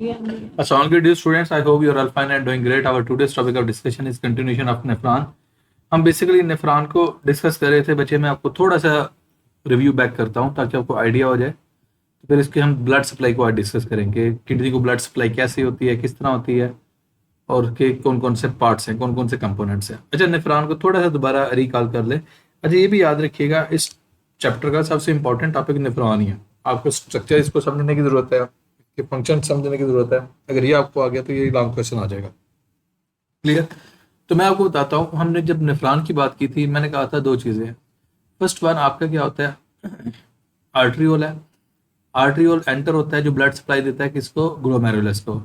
Assalamualaikum dear students, I hope you are all fine and doing great. Our today's topic of discussion is continuation of nephron. हम basically nephron को discuss कर रहे थे बच्चे. मैं आपको थोड़ा सा रिव्यू बैक करता हूँ ताकि आपको आइडिया हो जाए. तो फिर इसके हम ब्लड सप्लाई को आज डिस्कस करेंगे. किडनी को ब्लड सप्लाई कैसे होती है, किस तरह होती है, और के कौन कौन से पार्ट्स हैं, कौन कौन से कंपोनेंट्स हैं. अच्छा, नेफ्रॉन को थोड़ा सा दोबारा रिकॉल कर ले. अच्छा, ये भी याद रखिएगा इस चैप्टर का सबसे इंपॉर्टेंट टॉपिक नेफ्रॉन ही है. आपको स्ट्रक्चर इसको समझने की जरूरत है, कि फंक्शन समझने की जरूरत है. अगर ये आपको आ गया तो ये लॉन्ग क्वेश्चन आ जाएगा. क्लियर. तो मैं आपको बताता हूँ, हमने जब नेफ्रॉन की बात की थी मैंने कहा था दो चीजें. फर्स्ट वन आपका क्या होता है, आर्ट्रियोल है. आर्ट्रियोल एंटर होता है जो ब्लड सप्लाई देता है किसको, ग्लोमेरुलस को.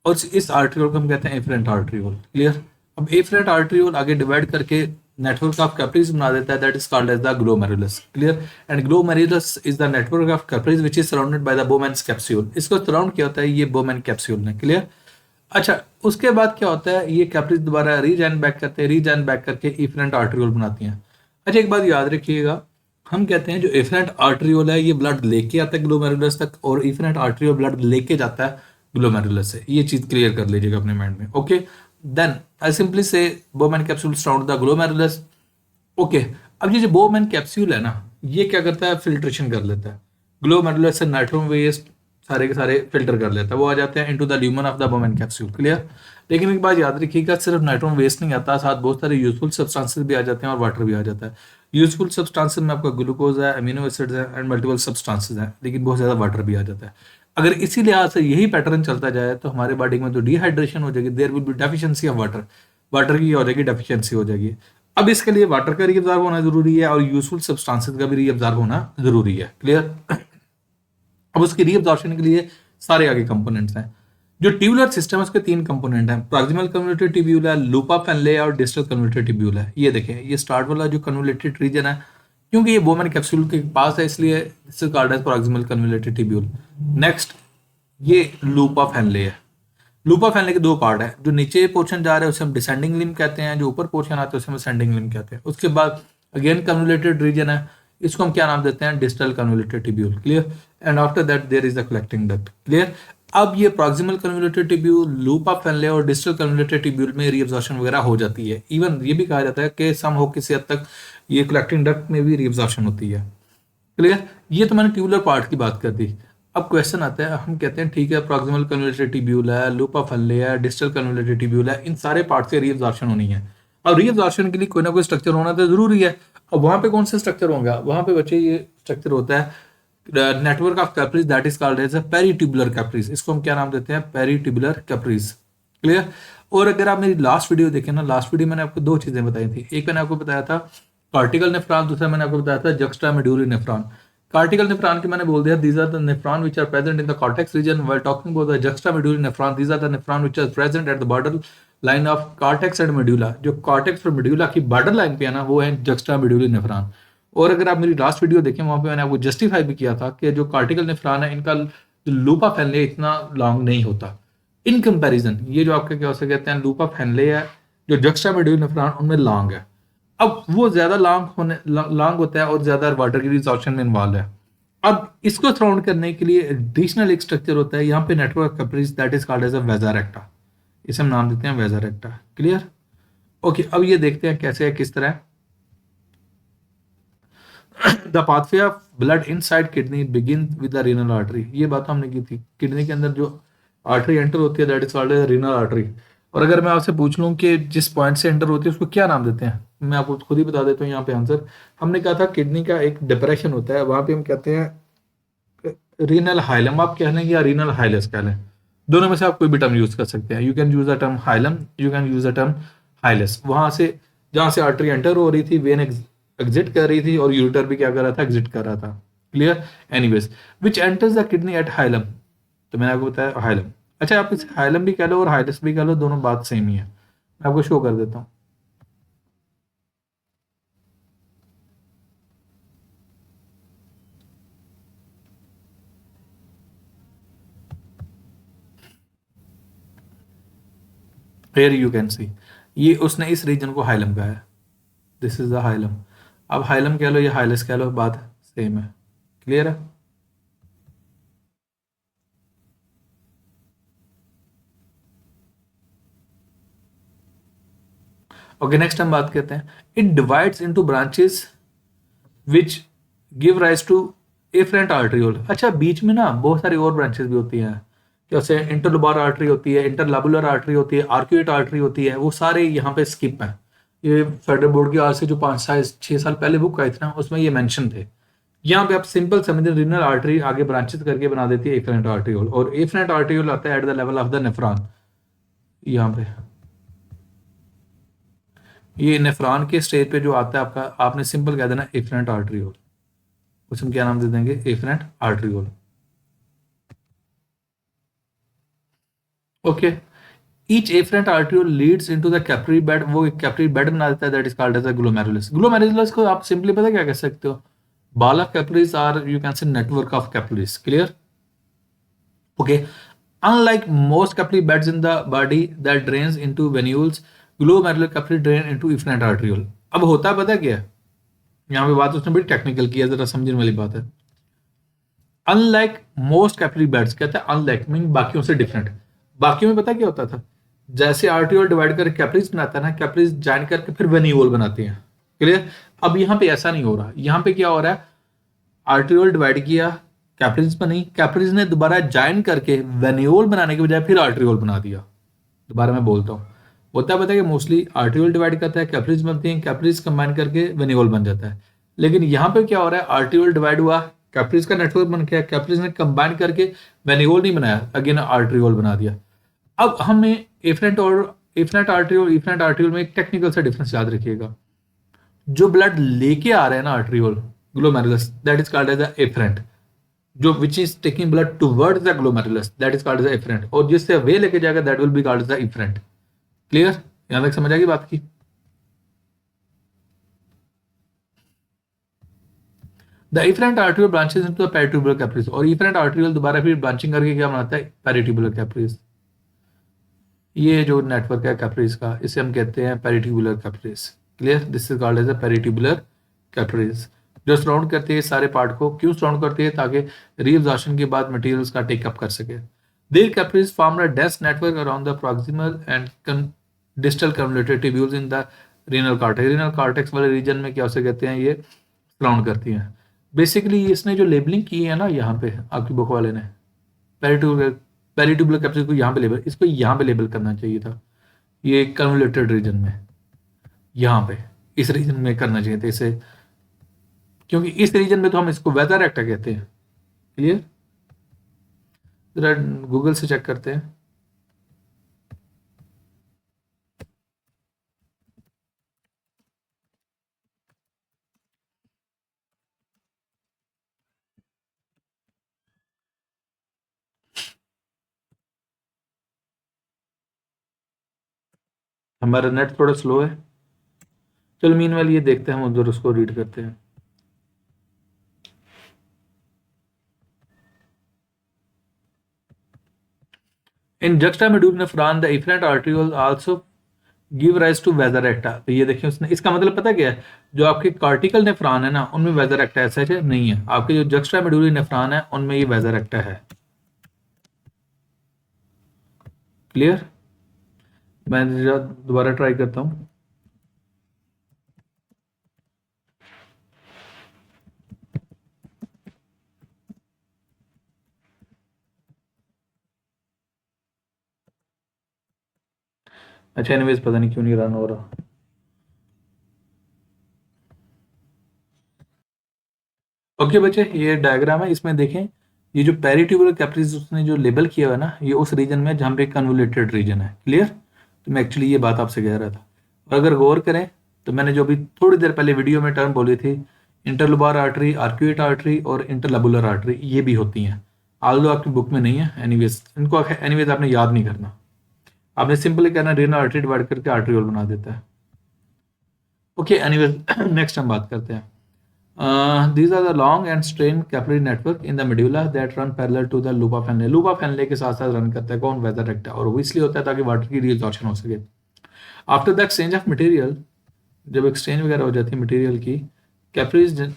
और इस आर्ट्रियोल को हम कहते हैं एफरेंट आर्ट्रियोल. क्लियर. अब एफरेंट आर्ट्रियोल आगे डिवाइड करके नेटवर्क ऑफ कैपिलरीज बना देता है, that is called as the glomerulus. Clear. And glomerulus is the network of capillaries which is surrounded by the Bowman's capsule. इसको सराउंड किया होता है ये बोमेन कैप्सूल ने. क्लियर. अच्छा, उसके बाद क्या होता है, ये कैपिलरीज दोबारा रीजॉइन बैक करते हैं, रीजॉइन बैक करके एफरेंट आर्ट्रियोल बनाती हैं. अच्छा, एक बात याद रखिएगा, हम कहते हैं जो एफरेंट आर्ट्रियोल है ये ब्लड लेके आता है ग्लोमेरुलस तक, और एफरेंट आर्ट्रियोल ब्लड लेके जाता है ग्लोमेरुलस से. ये चीज क्लियर कर लीजिएगा अपने माइंड में. ओके. देन आई सिंपली से Bowman capsule surround the glomerulus. Okay. अब ये जो बोमेन कैप्सूल है ना, ये क्या करता है, फिल्ट्रेशन कर लेता है. ग्लोमेरुलस से नाइट्रोजन वेस्ट सारे के सारे फिल्टर कर लेता है, वो आ जाते हैं into the lumen of the Bowman capsule. Clear. लेकिन एक बात याद रखिएगा, सिर्फ नाइट्रोजन वेस्ट नहीं आता, साथ बहुत सारे यूजफुल सब्सटेंसेस भी आ जाते हैं और वाटर भी आ जाता है. यूजफुल सब्सटेंसेस में आपका ग्लूकोज है, अमीनो एसिड्स है एंड मल्टीपल सब्सटेंसेस है, लेकिन बहुत ज्यादा वाटर भी आ जाता है. अगर इसी लिहाज से यही पैटर्न चलता जाए तो हमारे बॉडी में तो डिहाइड्रेशन हो जाएगी, there will be deficiency of water. Water की हो जाएगी, डेफिशिएंसी हो जाएगी. अब इसके लिए वाटर का रीअब्जॉर्ब होना जरूरी है और यूजफुल सब्सटेंसेस का भी रीअब्जॉर्ब होना जरूरी है. क्लियर. अब उसकी रीअब्जॉर्प्शन के लिए सारे आगे कंपोनेंट्स हैं. जो ट्यूबुलर सिस्टम है उसके तीन कंपोनेंट हैं, प्रॉक्सिमल कन्वोल्यूटेड ट्यूब्यूल है, लूप ऑफ फैनले और डिस्टल कन्वोल्यूटेड ट्यूब्यूल है. ये देखें, ये स्टार्ट वाला जो कन्वोल्यूटेड रीजन है, क्योंकि ये बोमेन कैप्सूल के पास है इसलिए this is called as proximal convoluted tubule. Next, ये लूप ऑफ फैनले है. लूप ऑफ फैनले के दो पार्ट है, जो नीचे पोर्शन जा रहा है उसे हम डिसेंडिंग लिम्ब कहते हैं, जो ऊपर पोर्शन आता है उसे हम असेंडिंग लिम्ब कहते हैं. उसके बाद अगेन कन्वोल्यूटेड रीजन है, इसको हम क्या नाम देते हैं, distal convoluted tubule. Clear. And after that there is the collecting duct. Clear. अब ये proximal convoluted tubule, loop of Henle और डिस्टल कन्वोल्यूटेड ट्यूब्यूल में रीअब्जॉर्प्शन वगैरह हो जाती है. इवन ये भी कहा जाता है कि सम हो किसी हद तक ये कलेक्टिंग डक्ट में भी रीअब्जॉर्प्शन होती है. क्लियर. ये तो मैंने ट्यूबुलर पार्ट की बात कर दी. अब क्वेश्चन आता है, हम कहते हैं ठीक है प्रॉक्सिमल कन्वोल्यूटेड ट्यूब्यूल है, लूप ऑफ फैनले है, डिस्टल कन्वोल्यूटेड ट्यूब्यूल है, इन सारे पार्ट से रीअब्जॉर्प्शन होनी है. अब रीअब्जॉर्प्शन के लिए कोई ना कोई स्ट्रक्चर होना तो जरूरी है. अब वहां पे कौन सा स्ट्रक्चर होगा, वहां पे बच्चे ये स्ट्रक्चर होता है network of capillaries, that is called as peritubular capillaries. इसको हम क्या नाम देते हैं, पेरीट्यूबुलर कैपिलरीज. क्लियर. और अगर आप मेरी लास्ट वीडियो देखें ना, लास्ट वीडियो मैंने आपको दो चीजें बताई थी. एक मैंने आपको बताया था कार्टिकल नेफ्रॉन, दूसरा मैंने आपको बताया था juxtamedullary nephron. Cortical nephron की मैंने बोल दिया these are the nephron which are present in the cortex region, while talking about the juxtamedullary nephron these are the nephron which are present at the border line of cortex and medulla. जो cortex और medulla की border line पे है ना, वो है juxta medullary nephron. और अगर आप मेरी लास्ट वीडियो देखें, वहां पे मैंने आपको जस्टिफाई भी किया था कि जो कार्टिकल नेफ्रॉन है इनका लूप ऑफ फैनले इतना लॉन्ग नहीं होता इन कंपैरिजन. ये जो आपके क्या हो कहते हैं लूप ऑफ फैनले है, जो जक्स्ट्रा मेडुलरी नेफ्रॉन उनमें लॉन्ग है. अब वो ज्यादा लॉन्ग होता है और ज्यादा वाटर की रिजॉर्प्शन में इन्वॉल्व है. अब इसको सराउंड करने के लिए एडिशनल एक स्ट्रक्चर होता है यहाँ पे network capillaries, that is called as a vasa recta. इसे हम नाम देते हैं वेजारेक्टा. क्लियर. ओके. अब ये देखते हैं कैसे है, किस तरह है. The pathway of blood inside kidney begin with the renal artery. ये बात हमने की थी, किडनी के अंदर जो आर्टरी एंटर होती है that is called as renal artery. और अगर मैं आपसे पूछ लूं कि जिस पॉइंट से एंटर होती है उसको क्या नाम देते हैं, मैं आपको खुद ही बता देता हूँ यहाँ पे आंसर. हमने कहा था किडनी का एक डिप्रेशन होता है, वहां पे हम कहते हैं रीनल हाइलम आप कह लें या रीनल हाइलस कह लें, दोनों में से आप कोई भी टर्म यूज कर सकते हैं. You can use the term hilum, you can use the term hilus. वहां से जहां से आर्टरी एंटर हो रही थी, वेन एग्जिट कर रही थी और यूरिटर भी क्या कर रहा था, एग्जिट कर रहा था. Clear. Anyways, which enters the kidney at hilum. तो मैंने आपको बताया हाइलम. अच्छा, आप इसे हाइलम भी कह लो और हाइलस भी कह लो, दोनों बात सेम ही है. मैं आपको शो कर देता हूँ. Here you can see, ये उसने इस रीजन को हाइलम कहा है. This is the hilum. अब हाइलम कह लो या हाइलस कह लो, बात सेम है. क्लियर है. ओके, नेक्स्ट हम बात करते हैं, it divides into branches which give rise to efferent arteriole. अच्छा, बीच में ना बहुत सारी और ब्रांचेस भी होती हैं, जैसे इंटरलोबार आर्टरी होती है, इंटरलाबुलर आर्टरी होती है, आर्क्यूएट आर्टरी होती है, वो सारे यहाँ पे स्किप हैं। ये फेडरल बोर्ड की आज से जो 5 साल 6 साल पहले बुक आई थी ना, उसमें ये मेंशन थे। यहाँ पे आप सिंपल समझिए, रीनल आर्टरी आगे ब्रांचेस करके बना देती है एफरेंट आर्टरियोल, और एफरेंट आर्टरियोल आता है at the level of the nephron. यहाँ पे ये नेफ्रॉन के स्टेज पे जो आता है आपका, आपने सिंपल कह देना एफरेंट आर्टरियोल, उसे हम क्या नाम दे देंगे, efferent arteriole. Okay, each efferent arteriole leads into the capillary bed, वो एक कैपिलरी बेड बना देता है, that is called as a glomerulus. Glomerulus को आप सिंपली पता क्या कह सकते हो, ball of capillaries are, you can say, network of capillaries. Clear? Okay, unlike most capillary beds in the body that drains into venules, glomerular capillary drain into efferent arteriole. अब होता पता क्या है, यहाँ पे बात उसने बड़ी टेक्निकल की है, जरा समझने वाली बात है। अनलाइक मोस्ट कैपिलरी बेड्स, कहते हैं अनलाइक मीन बाकियों से डिफरेंट। बाकियों में पता क्या होता था, जैसे आर्टियोल डिवाइड करके कैपिलरीज बनाता है ना, कैपिलरीज ज्वाइन करके फिर वेन्यूल बनाती हैं। क्लियर? अब यहाँ पे ऐसा नहीं हो रहा, यहाँ पे क्या हो रहा है, आर्टियोल डिवाइड किया, कैपिलरीज बनी, कैपिलरीज ने दोबारा ज्वाइन करके वेन्यूल बनाने के बजाय फिर आर्टियोल बना दिया। दोबारा मैं बोलता हूँ, होता है पता है कि मोस्टली आर्टियोल डिवाइड करता है, कैपिलरीज बनती हैं, कैपिलरीज कंबाइन करके वेन्यूल बन जाता है। लेकिन यहाँ पे क्या हो रहा है, आर्टियोल डिवाइड हुआ, कैपिलरीज का नेटवर्क बन गया, कैपिलरीज ने कंबाइन करके वेन्यूल नहीं बनाया, अगेन आर्टियोल बना दिया। अब हमें एफरेंट और एफरेंट आर्टियोल में एक टेक्निकल सा डिफरेंस याद रखिएगा। जो ब्लड लेके आ रहे हैं ना arteriole glomerulus, that is called as the afferent. जो which is taking blood towards the glomerulus, that is called as the afferent, और जिससे वे लेके जाएगा that will be called as the efferent. Clear? यहां तक समझ आ गई बात की? The efferent arteriole branches into the peritubular capillaries, और इफरेंट आर्टियोल दोबारा फिर ब्रांचिंग करके क्या बनाता है, पेरिट्यूबुलर कैपिलरीज। ये जो नेटवर्क है कैपिलरीज का, इसे हम कहते हैं peritubular capillaries. Clear? This is called as a peritubular capillaries, जो सराउंड करती है सारे पार्ट को। क्यों सराउंड करती है? ताकि रीअब्जॉर्प्शन के बाद मटेरियल्स का टेकअप कर सके। Their capillaries form a dense network around the proximal and distal convoluted tubules in the renal cortex. Renal cortex वाले रीजन में क्या उसे कहते हैं, ये सराउंड करती हैं। बेसिकली इसने जो लेबलिंग की है ना यहाँ पे आपकी बुक वाले ने, पेरिट्यूबुलर पेरिट्यूबुलर कैपिलरी को यहाँ पे लेबल, इसको यहाँ पे लेबल करना चाहिए था, ये कन्वोल्यूटेड रीजन में, यहाँ पे इस रीजन में करना चाहिए था इसे, क्योंकि इस रीजन में तो हम इसको वेदर एक्टा कहते हैं। क्लियर? जरा गूगल से चेक करते हैं। हमारा नेट थोड़ा स्लो है, चलो मीन वाली ये देखते हैं, हम उधर उसको रीड करते हैं। इन juxtamedullary nephron the efferent arteriole also give rise to weather acta। तो ये देखिए उसने, इसका मतलब पता क्या है, जो आपके कार्टिकल नेफ्रॉन है ना उनमें वेदर एक्टा ऐसा है नहीं है, आपके जो juxtamedullary नेफ्रॉन है उनमें ये वेदर एक्टा है। क्लियर? मैं दोबारा ट्राई करता हूँ। अच्छा, एनीवेज पता नहीं क्यों नहीं रन हो रहा। ओके बच्चे, ये डायग्राम है, इसमें देखें ये जो पेरिट्यूबुलर कैपिलरीज उसने जो लेबल किया हुआ है ना, ये उस रीजन में जहाँ पे कन्वोल्यूटेड रीजन है। क्लियर? तो मैं एक्चुअली ये बात आपसे कह रहा था, और अगर गौर करें तो मैंने जो अभी थोड़ी देर पहले वीडियो में टर्म बोली थी, इंटरलोबार आर्टरी, आर्क्यूएट आर्टरी और इंटरलबुलर आर्टरी, ये भी होती हैं, आल्दो आपकी बुक में नहीं है। एनीवेज इनको एनीवेज आपने याद नहीं करना, आपने सिंपली कहना रीनल आर्टरी डिवाइड करके आर्टरियोल बना देता है। ओके, एनीवेज नेक्स्ट हम बात करते हैं। These are the long and strained capillary network in the medulla that run parallel to the loop of Henle। loop of Henle के साथ साथ रन करता है कौन, वेदर रेक्टा, और वो इसलिए होता है ताकि वाटर की रीअब्जॉर्प्शन हो सके। After the exchange of material, जब एक्सचेंज वगैरह हो जाती है मटेरियल की, capillaries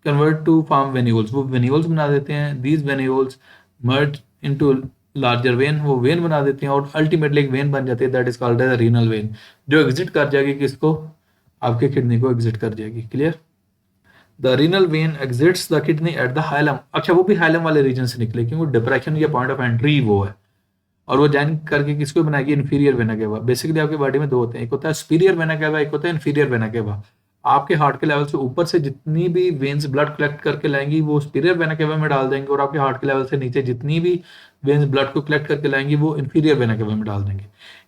convert to form venules, वो वेन्यूल्स बना देते हैं। These venules merge into larger vein, वो वेन बना देती हैं और अल्टीमेटली एक वेन बन जाती है, that is called as renal vein, जो एग्जिट कर जाएगी किसको, आपके किडनी को एग्जिट कर जाएगी। Clear? The renal vein exits the kidney at the hilum. अच्छा, वो भी हाइलम वाले रीजन से निकले क्योंकि डिप्रेशन या पॉइंट ऑफ एंट्री वो है, और वो जॉइन करके किसको बनाएगी, इन्फीरियर वेना केवा। बेसिकली आपकी बॉडी में दो होते हैं, एक होता है सुपीरियर वेना केवा, एक होता है इन्फीरियर वेना केवा। आपके हार्ट के लेवल से ऊपर से जितनी भी वेन्स ब्लड कलेक्ट करके लाएंगी वो सुपीरियर वेना केवा में डाल देंगे, और आपके हार्ट के लेवल से नीचे जितनी भी वेन्स ब्लड को कलेक्ट करके लाएंगी वो इन्फीरियर वेना केवा में डाल देंगे।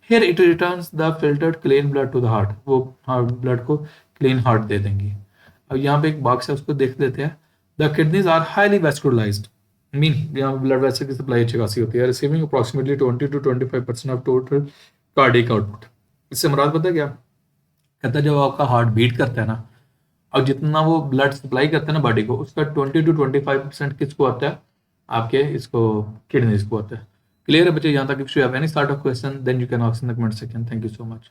Here it returns the filtered clean blood to the heart, वो हार्ट ब्लड को क्लीन हार्ट दे देंगी। अब यहाँ पे एक बॉक्स है, उसको देख लेते हैं। The kidneys are highly vascularised, mean यहाँ ब्लड वेसल की सप्लाई अच्छी खासी होती है, receiving approximately 20 to 25% of total cardiac output. इससे मुराद पता है क्या, कहता है जब आपका हार्ट बीट करता है ना, और जितना वो ब्लड सप्लाई करता है ना बॉडी को, उसका 20 to 25% किसको आता है, आपके इसको किडनीज को आता है। क्लियर है बच्चे? यहाँ तक? If you have any sort of question then you can ask in the comment section. Thank you so much.